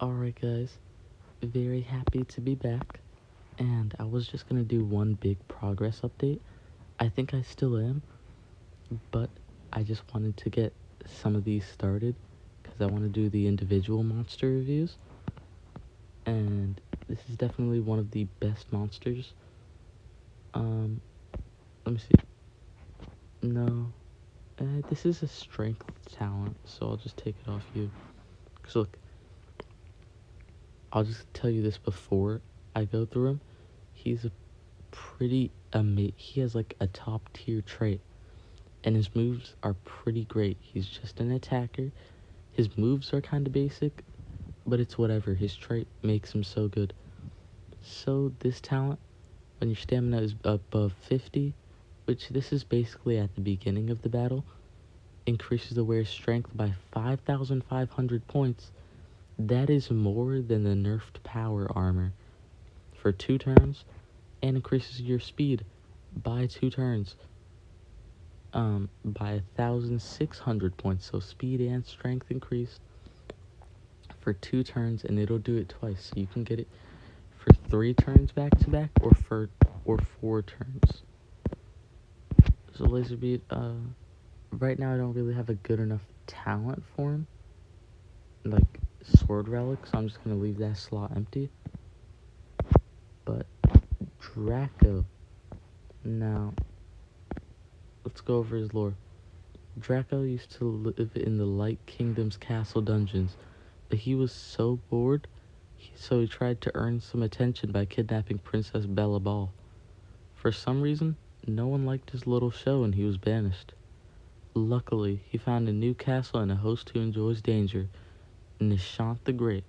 Alright guys, very happy to be back, and I was just gonna do one big progress update. I think I still am, but I just wanted to get some of these started, because I want to do the individual monster reviews, and this is definitely one of the best monsters. Let me see. No, this is a strength talent, so I'll just take it off you. Because look, I'll just tell you this before I go through him. He's a pretty he has like a top tier trait, and his moves are pretty great. He's just an attacker. His moves are kind of basic, but it's whatever. His trait makes him so good. So this talent, when your stamina is above 50, which this is basically at the beginning of the battle, increases the wearer's strength by 5,500 points. That is more than the nerfed power armor for 2 turns, and increases your speed by 2 turns by 1,600 points. So speed and strength increased for 2 turns, and it'll do it twice. So you can get it for 3 turns back to back, or 4 turns. So laser bead, right now I don't really have a good enough talent for him, like sword relic, so I'm just gonna leave that slot empty. But Drako, now let's go over his lore. Drako used to live in the Light Kingdom's castle dungeons, but he was so bored, so he tried to earn some attention by kidnapping Princess Bella Ball. For some reason, no one liked his little show and he was banished. Luckily, he found a new castle and a host who enjoys danger, Nishant the Great.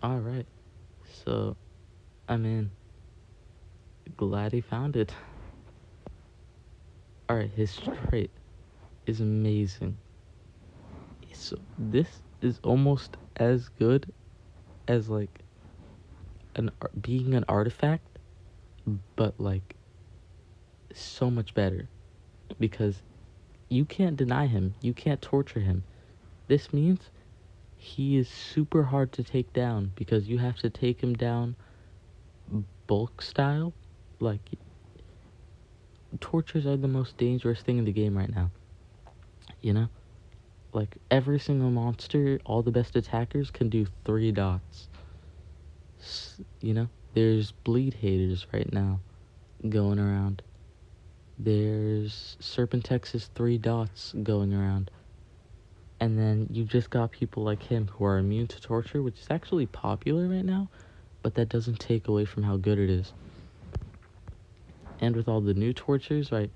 Alright, so I'm in. Glad he found it. Alright, his trait is amazing. So this is almost as good as like being an artifact, but like so much better, because you can't deny him, you can't torture him. This means he is super hard to take down, because you have to take him down bulk style. Like, tortures are the most dangerous thing in the game right now, you know? Like, every single monster, all the best attackers can do 3 dots. You know? There's bleed haters right now going around. There's Serpentex's 3 dots going around. And then you just got people like him who are immune to torture, which is actually popular right now, but that doesn't take away from how good it is. And with all the new tortures, right,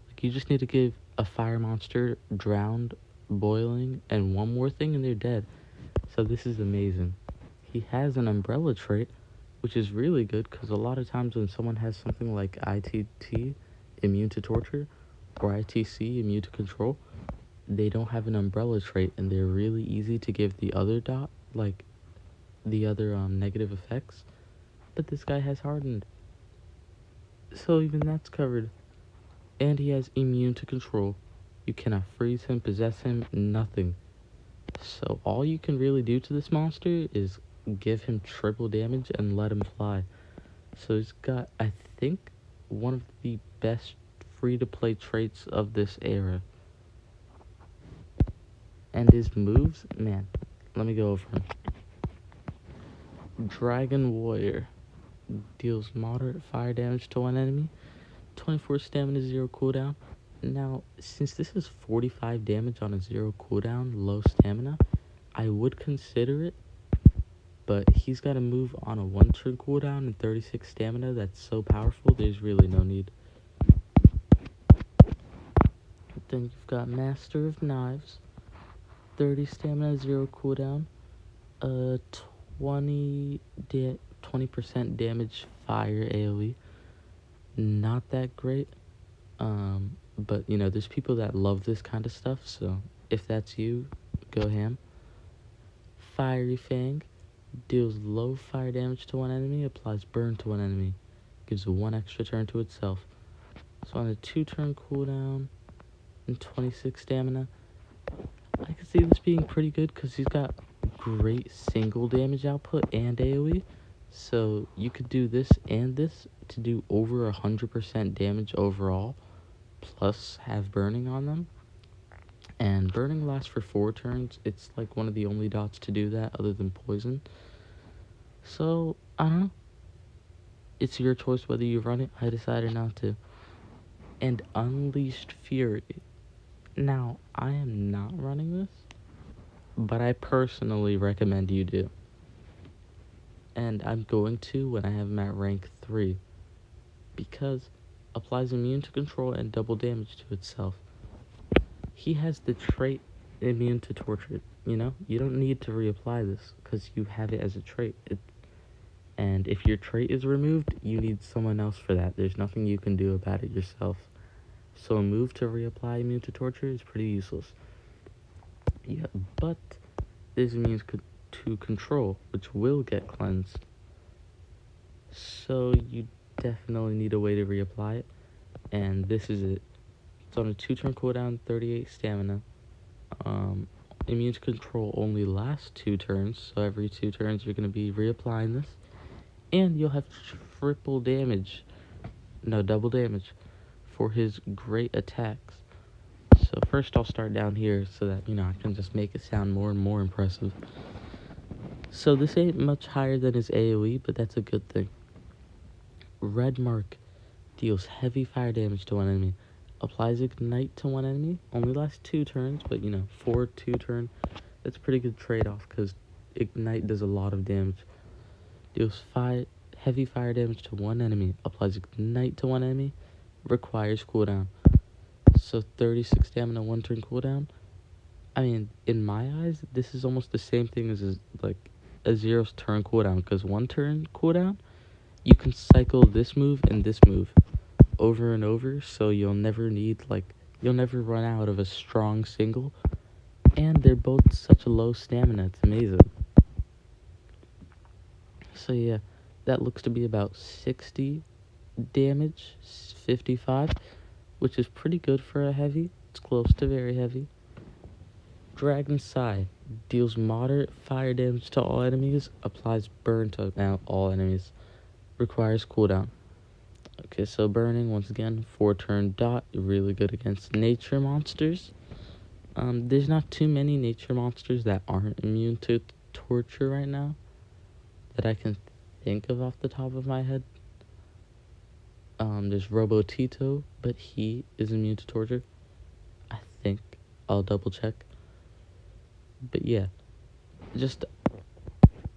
like you just need to give a fire monster drowned, boiling, and one more thing and they're dead. So this is amazing. He has an umbrella trait, which is really good, because a lot of times when someone has something like ITT, immune to torture, or ITC, immune to control, they don't have an umbrella trait, and they're really easy to give the other dot, like the other negative effects. But this guy has hardened, so even that's covered. And he has immune to control. You cannot freeze him, possess him, nothing. So all you can really do to this monster is give him triple damage and let him fly. So he's got, I think, one of the best free-to-play traits of this era. And his moves, man, let me go over him. Dragon Warrior deals moderate fire damage to one enemy, 24 stamina, 0 cooldown. Now, since this is 45 damage on a 0 cooldown, low stamina, I would consider it, but he's got a move on a 1 turn cooldown and 36 stamina that's so powerful, there's really no need. Then you've got Master of Knives, 30 stamina, 0 cooldown, 20% damage fire AoE. Not that great, but you know, there's people that love this kind of stuff, so if that's you, go ham. Fiery Fang deals low fire damage to one enemy, applies burn to one enemy, gives 1 extra turn to itself. So on a 2 turn cooldown and 26 stamina, I can see this being pretty good, because he's got great single damage output and AoE. So you could do this and this to do over 100% damage overall, plus have burning on them. And burning lasts for 4 turns. It's like one of the only dots to do that other than poison. So, I don't know. It's your choice whether you run it. I decided not to. And Unleashed Fury. Now, I am not running this, but I personally recommend you do. And I'm going to when I have him at rank 3. Because applies immune to control and double damage to itself. He has the trait immune to torture, you know? You don't need to reapply this because you have it as a trait. And if your trait is removed, you need someone else for that. There's nothing you can do about it yourself. So a move to reapply immune to torture is pretty useless. Yeah, but this immune to control, which will get cleansed. So you definitely need a way to reapply it. And this is it. It's on a 2-turn cooldown, 38 stamina. Immune to control only lasts 2 turns, so every 2 turns you're going to be reapplying this. And you'll have double damage for his great attacks. So first I'll start down here so that, I can just make it sound more and more impressive. So this ain't much higher than his AoE, but that's a good thing. Red Mark deals heavy fire damage to one enemy. Applies Ignite to one enemy. Only lasts 2 turns, but for 2 turn, that's a pretty good trade-off because Ignite does a lot of damage. Deals heavy fire damage to one enemy. Applies Ignite to one enemy. Requires cooldown. So 36 stamina, 1 turn cooldown. I mean, in my eyes, this is almost the same thing as like a 0 turn cooldown. Because 1 turn cooldown, you can cycle this move and this move over and over, so you'll never run out of a strong single, and they're both such a low stamina, it's amazing. So yeah, that looks to be about 60 damage, 55, which is pretty good for a heavy. It's close to very heavy. Dragon Sigh deals moderate fire damage to all enemies, applies burn to all enemies, requires cooldown. Okay, so burning, once again, 4-turn dot, really good against nature monsters. There's not too many nature monsters that aren't immune to torture right now that I can think of off the top of my head. There's Robotito, but he is immune to torture. I think. I'll double check. But yeah,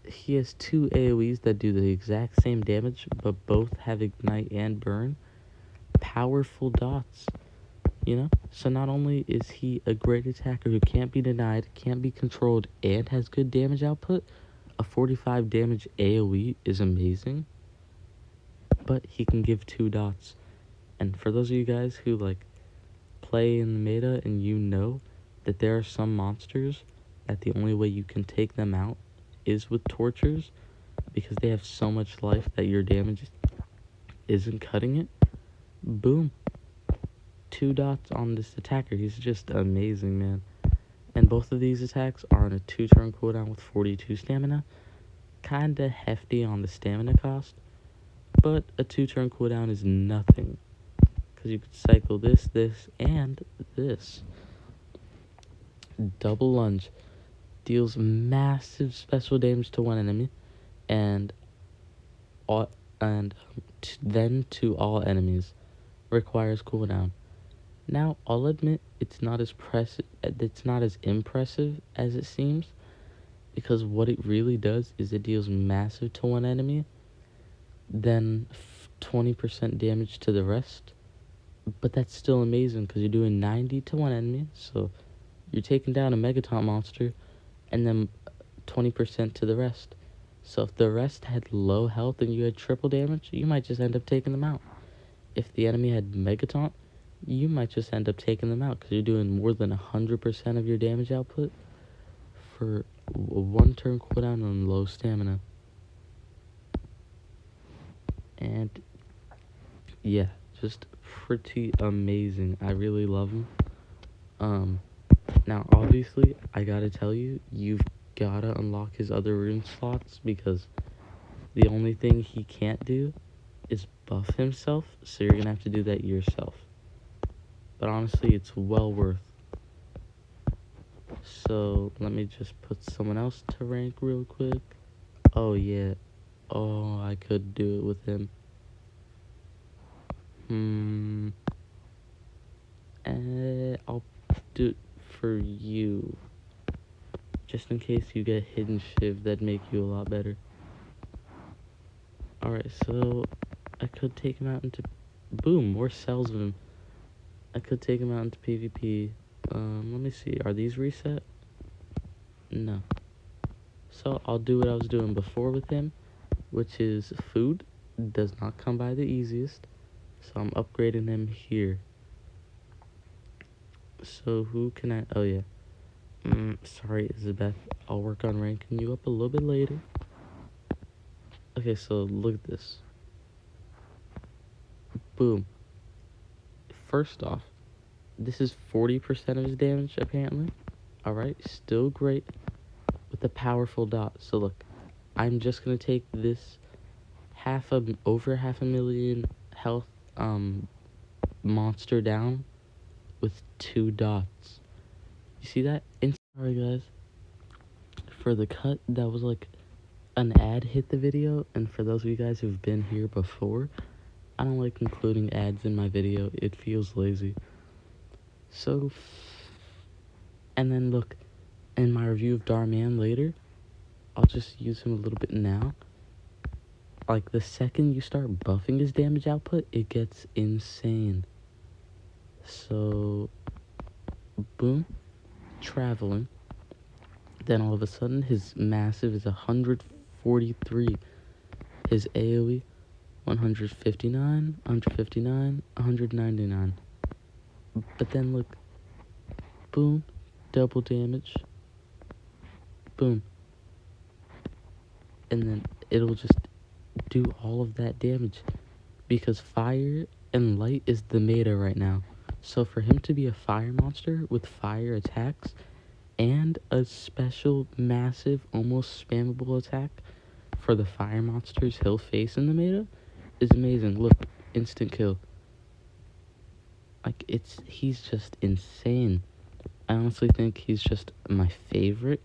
he has 2 AoEs that do the exact same damage, but both have Ignite and Burn. Powerful dots, So not only is he a great attacker who can't be denied, can't be controlled, and has good damage output, a 45 damage AoE is amazing, but he can give 2 dots. And for those of you guys who, play in the meta and that there are some monsters that the only way you can take them out is with tortures because they have so much life that your damage isn't cutting it. Boom. 2 dots on this attacker. He's just amazing, man. And both of these attacks are on a 2-turn cooldown with 42 stamina. Kinda hefty on the stamina cost, but a 2-turn cooldown is nothing because you could cycle this, and this. Double Lunge deals massive special damage to one enemy, and then to all enemies. Requires cooldown. Now, I'll admit it's not as impressive as it seems, because what it really does is it deals massive to one enemy, then 20% damage to the rest. But that's still amazing because you're doing 90 to one enemy, so you're taking down a Megaton monster, and then 20% to the rest. So if the rest had low health and you had triple damage, you might just end up taking them out. If the enemy had Megaton, you might just end up taking them out because you're doing more than 100% of your damage output for a 1-turn cooldown on low stamina. And yeah, just pretty amazing. I really love him. Now obviously I gotta tell you, you've gotta unlock his other rune slots because the only thing he can't do is buff himself, so you're gonna have to do that yourself. But honestly, it's well worth. So let me just put someone else to rank real quick. Oh yeah. Oh, I could do it with him. I'll do it for you. Just in case you get hidden shiv, that'd make you a lot better. Alright, so I could take him out into... Boom, more cells of him. I could take him out into PvP. Let me see. Are these reset? No. So I'll do what I was doing before with him, which is food. Does not come by the easiest. So I'm upgrading him here. So who can I... Oh, yeah. Sorry, Isabeth. I'll work on ranking you up a little bit later. Okay, so look at this. Boom. First off, this is 40% of his damage, apparently. Alright, still great. With a powerful dot. So look, I'm just gonna take this over half a million health monster down with 2 dots. You see that? Sorry guys for the cut. That was like an ad hit the video, and for those of you guys who've been here before, I don't like including ads in my video. It feels lazy. So, and then look, in my review of Darman later, I'll just use him a little bit now. Like, the second you start buffing his damage output, it gets insane. So, boom, traveling. Then all of a sudden, his massive is 143. His AoE, 159, 159, 199. But then look, boom, double damage, boom. And then it'll just do all of that damage because fire and light is the meta right now. So for him to be a fire monster with fire attacks and a special massive almost spammable attack for the fire monsters he'll face in the meta is amazing. Look, instant kill. Like, he's just insane. I honestly think he's just my favorite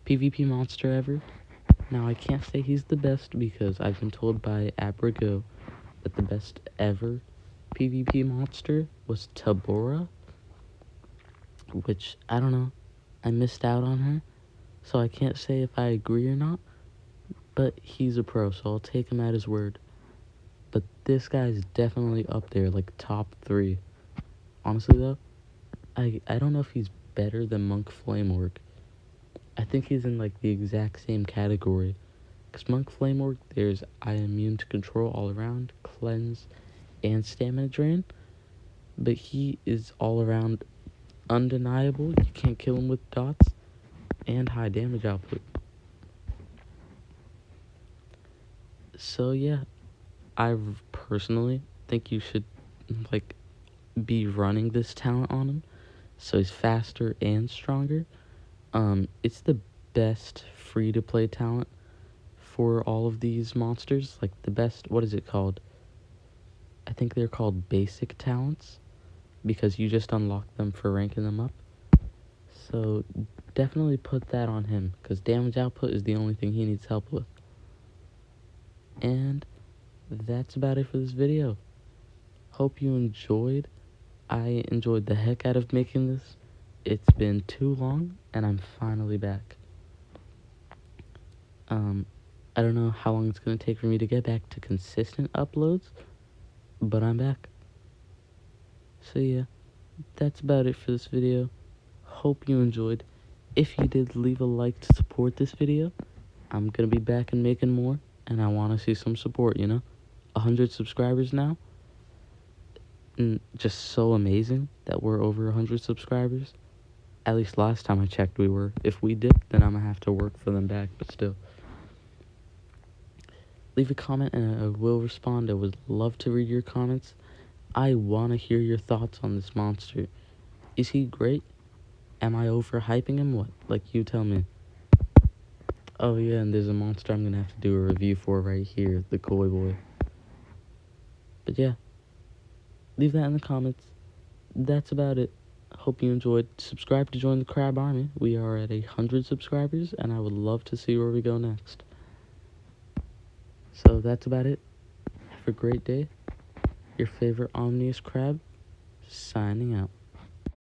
PvP monster ever. Now, I can't say he's the best because I've been told by Abrigo that the best ever PvP monster was Tabora, which, I don't know, I missed out on her, so I can't say if I agree or not, but he's a pro, so I'll take him at his word. But this guy's definitely up there, like top 3. Honestly though, I don't know if he's better than Monk Flamework. I think he's in like the exact same category. Because Monk Flamework, there's I immune to control all around, cleanse, and stamina drain. But he is all around undeniable. You can't kill him with dots, and high damage output. So yeah, I personally think you should like be running this talent on him, so he's faster and stronger. It's the best free-to-play talent for all of these monsters. Like, the best, what is it called? I think they're called basic talents, because you just unlock them for ranking them up. So, definitely put that on him, because damage output is the only thing he needs help with. And that's about it for this video. Hope you enjoyed. I enjoyed the heck out of making this. It's been too long, and I'm finally back. I don't know how long it's going to take for me to get back to consistent uploads, but I'm back. So yeah, that's about it for this video. Hope you enjoyed. If you did, leave a like to support this video. I'm going to be back and making more, and I want to see some support, you know? 100 subscribers now. And just so amazing that we're over 100 subscribers. At least last time I checked we were. If we dip, then I'm going to have to work for them back, but still. Leave a comment and I will respond. I would love to read your comments. I want to hear your thoughts on this monster. Is he great? Am I overhyping him? What? Like, you tell me. Oh yeah, and there's a monster I'm gonna have to do a review for right here, the Koi Boy. But yeah, leave that in the comments. That's about it. Hope you enjoyed. Subscribe to join the Crab Army. We are at 100 subscribers, and I would love to see where we go next. So that's about it. Have a great day. Your favorite Omni-Crab, signing out.